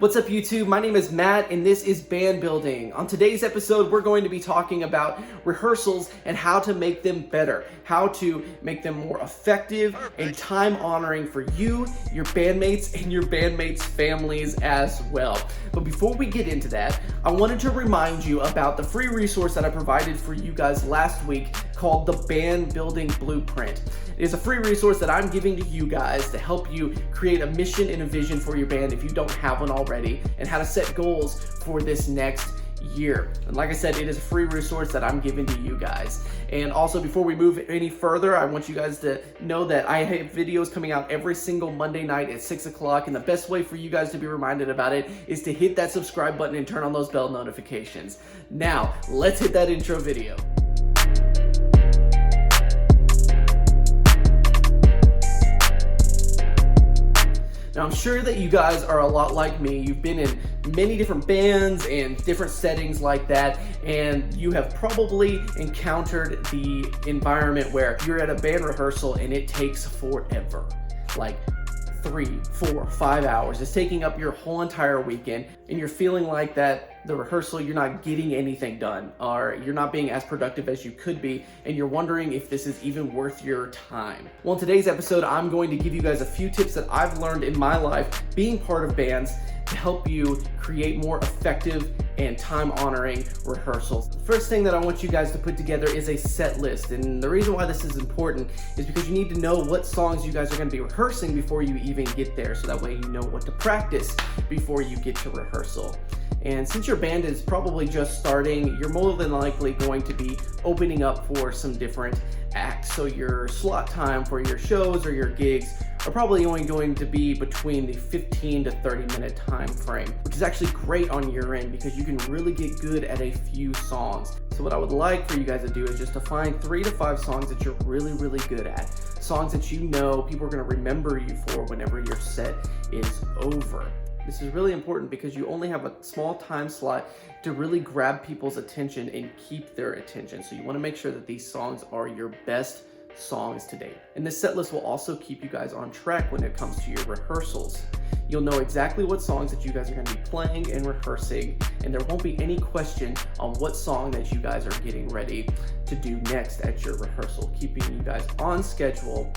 What's up YouTube? My name is Matt and this is Band Building. On today's episode, we're going to be talking about rehearsals and how to make them better, how to make them more effective and time-honoring for you, your bandmates, and your bandmates' families as well. But before we get into that, I wanted to remind you about the free resource that I provided for you guys last week called the Band Building Blueprint. It is a free resource that I'm giving to you guys to help you create a mission and a vision for your band if you don't have one already, and how to set goals for this next year. And like I said, it is a free resource that I'm giving to you guys. And also, before we move any further, I want you guys to know that I have videos coming out every single Monday night at 6 o'clock, and the best way for you guys to be reminded about it is to hit that subscribe button and turn on those bell notifications. Now, let's hit that intro video. Now, I'm sure that you guys are a lot like me. You've been in many different bands and different settings like that, and you have probably encountered the environment where you're at a band rehearsal and it takes forever. Like 3, 4, 5 hours. It's taking up your whole entire weekend, and you're feeling like that the rehearsal, you're not getting anything done, or you're not being as productive as you could be, and you're wondering if this is even worth your time. Well, in today's episode, I'm going to give you guys a few tips that I've learned in my life being part of bands to help you create more effective and time-honoring rehearsals. The first thing that I want you guys to put together is a set list, and the reason why this is important is because you need to know what songs you guys are going to be rehearsing before you even get there, so that way you know what to practice before you get to rehearsal. And since your band is probably just starting, you're more than likely going to be opening up for some different acts. So your slot time for your shows or your gigs are probably only going to be between the 15 to 30 minute time frame, which is actually great on your end because you can really get good at a few songs. So what I would like for you guys to do is just to find 3 to 5 songs that you're really good at. Songs that you know people are going to remember you for whenever your set is over. This is really important because you only have a small time slot to really grab people's attention and keep their attention. So you want to make sure that these songs are your best songs to date. And this set list will also keep you guys on track when it comes to your rehearsals. You'll know exactly what songs that you guys are going to be playing and rehearsing, and there won't be any question on what song that you guys are getting ready to do next at your rehearsal, keeping you guys on schedule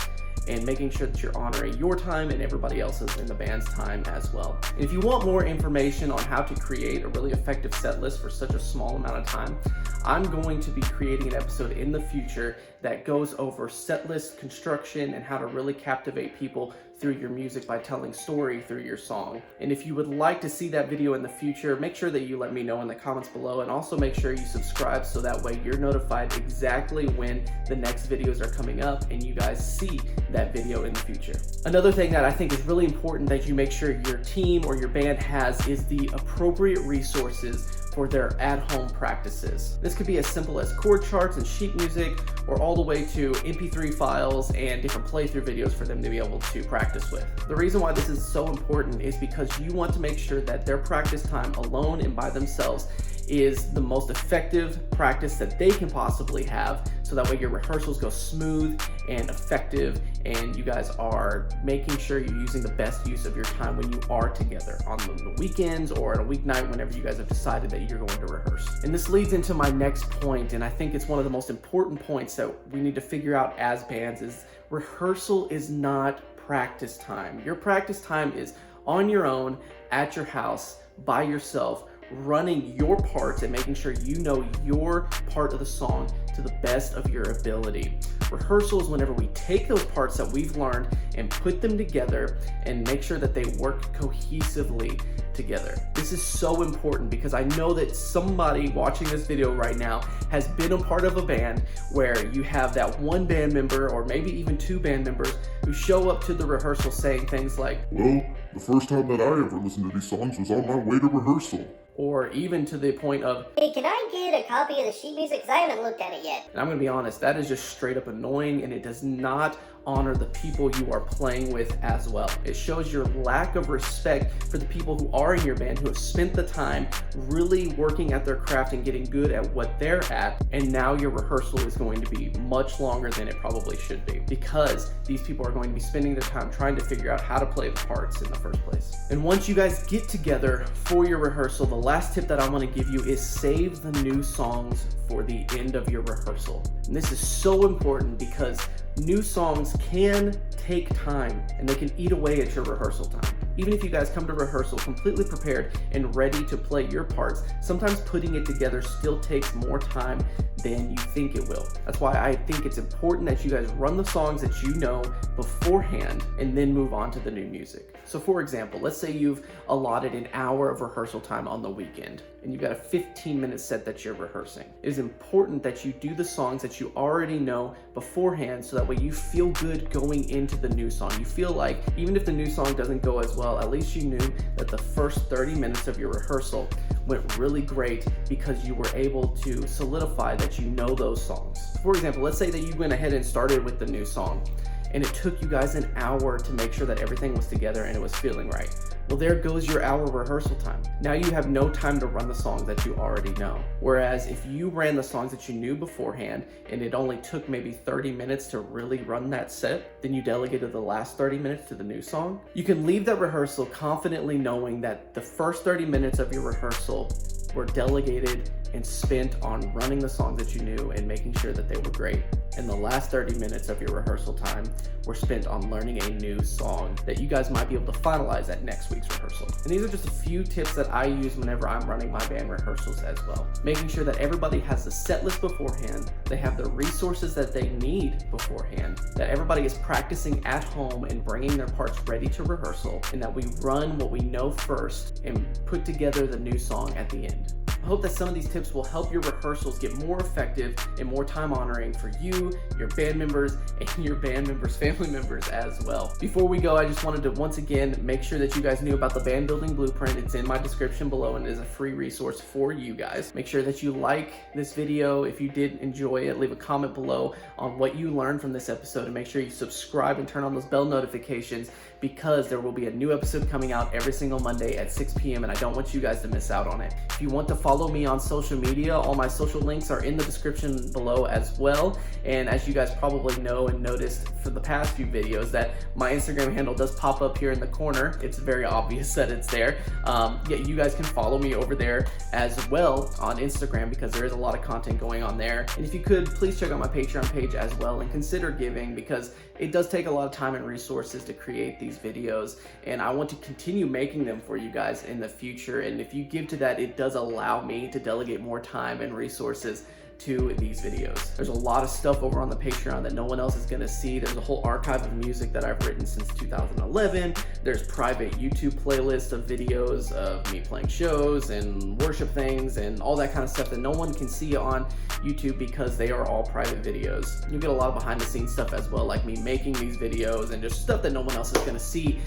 and making sure that you're honoring your time and everybody else's in the band's time as well. And if you want more information on how to create a really effective set list for such a small amount of time, I'm going to be creating an episode in the future that goes over set list construction and how to really captivate people through your music by telling story through your song. And if you would like to see that video in the future, make sure that you let me know in the comments below, and also make sure you subscribe so that way you're notified exactly when the next videos are coming up and you guys see that video in the future. Another thing that I think is really important that you make sure your team or your band has is the appropriate resources for their at-home practices. This could be as simple as chord charts and sheet music, or all the way to MP3 files and different playthrough videos for them to be able to practice with. The reason why this is so important is because you want to make sure that their practice time alone and by themselves is the most effective practice that they can possibly have, so that way your rehearsals go smooth and effective, and you guys are making sure you're using the best use of your time when you are together on the weekends or on a weeknight, whenever you guys have decided that you're going to rehearse. And this leads into my next point, and I think it's one of the most important points that we need to figure out as bands, is rehearsal is not practice time. Your practice time is on your own, at your house, by yourself, running your parts and making sure you know your part of the song to the best of your ability. Rehearsals, whenever we take those parts that we've learned and put them together and make sure that they work cohesively together. This is so important because I know that somebody watching this video right now has been a part of a band where you have that one band member, or maybe even 2 band members, who show up to the rehearsal saying things like, "Well, the first time that I ever listened to these songs was on my way to rehearsal." Or even to the point of, "Hey, can I get a copy of the sheet music? Because I haven't looked at it yet." And I'm going to be honest, that is just straight up annoying, and it does not honor the people you are playing with as well. It shows your lack of respect for the people who are in your band, who have spent the time really working at their craft and getting good at what they're at, and now your rehearsal is going to be much longer than it probably should be, because these people are going to be spending their time trying to figure out how to play the parts in the first place. And once you guys get together for your rehearsal, the last tip that I want to give you is save the new songs for the end of your rehearsal. And this is so important because new songs can take time and they can eat away at your rehearsal time. Even if you guys come to rehearsal completely prepared and ready to play your parts, sometimes putting it together still takes more time than you think it will. That's why I think it's important that you guys run the songs that you know beforehand and then move on to the new music. So for example, let's say you've allotted an hour of rehearsal time on the weekend and you've got a 15-minute set that you're rehearsing. It is important that you do the songs that you already know beforehand so that way you feel good going into the new song. You feel like even if the new song doesn't go as well, at least you knew that the first 30 minutes of your rehearsal went really great because you were able to solidify that you know those songs. For example, let's say that you went ahead and started with the new song and it took you guys an hour to make sure that everything was together and it was feeling right. Well, there goes your hour rehearsal time. Now you have no time to run the songs that you already know. Whereas if you ran the songs that you knew beforehand and it only took maybe 30 minutes to really run that set, then you delegated the last 30 minutes to the new song, you can leave that rehearsal confidently knowing that the first 30 minutes of your rehearsal were delegated and spent on running the songs that you knew and making sure that they were great. And the last 30 minutes of your rehearsal time were spent on learning a new song that you guys might be able to finalize at next week's rehearsal. And these are just a few tips that I use whenever I'm running my band rehearsals as well. Making sure that everybody has the set list beforehand, they have the resources that they need beforehand, that everybody is practicing at home and bringing their parts ready to rehearsal, and that we run what we know first and put together the new song at the end. I hope that some of these tips will help your rehearsals get more effective and more time honoring for you, your band members, and your band members' family members as well. Before we go, I just wanted to once again make sure that you guys knew about the band building blueprint. It's in my description below and is a free resource for you guys. Make sure that you like this video. If you did enjoy it, leave a comment below on what you learned from this episode, and make sure you subscribe and turn on those bell notifications, because there will be a new episode coming out every single Monday at 6 p.m. and I don't want you guys to miss out on it. If you want to follow me on social media, all my social links are in the description below as well. And as you guys probably know and noticed for the past few videos, that my Instagram handle does pop up here in the corner. It's very obvious that it's there. Yeah, you guys can follow me over there as well on Instagram, because there is a lot of content going on there. And if you could, please check out my Patreon page as well and consider giving, because it does take a lot of time and resources to create these videos, and I want to continue making them for you guys in the future. And if you give to that, it does allow me to delegate more time and resources to these videos. There's a lot of stuff over on the Patreon that no one else is gonna see. There's a whole archive of music that I've written since 2011. There's private YouTube playlists of videos of me playing shows and worship things and all that kind of stuff that no one can see on YouTube because they are all private videos. You get a lot of behind the scenes stuff as well, like me making these videos and just stuff that no one else is gonna see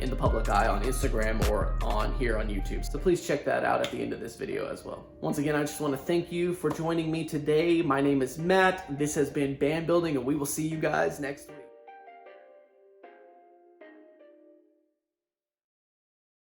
in the public eye on Instagram or on here on YouTube. So please check that out at the end of this video as well. Once again, I just want to thank you for joining me today. My name is Matt. This has been Band Building, and we will see you guys next week.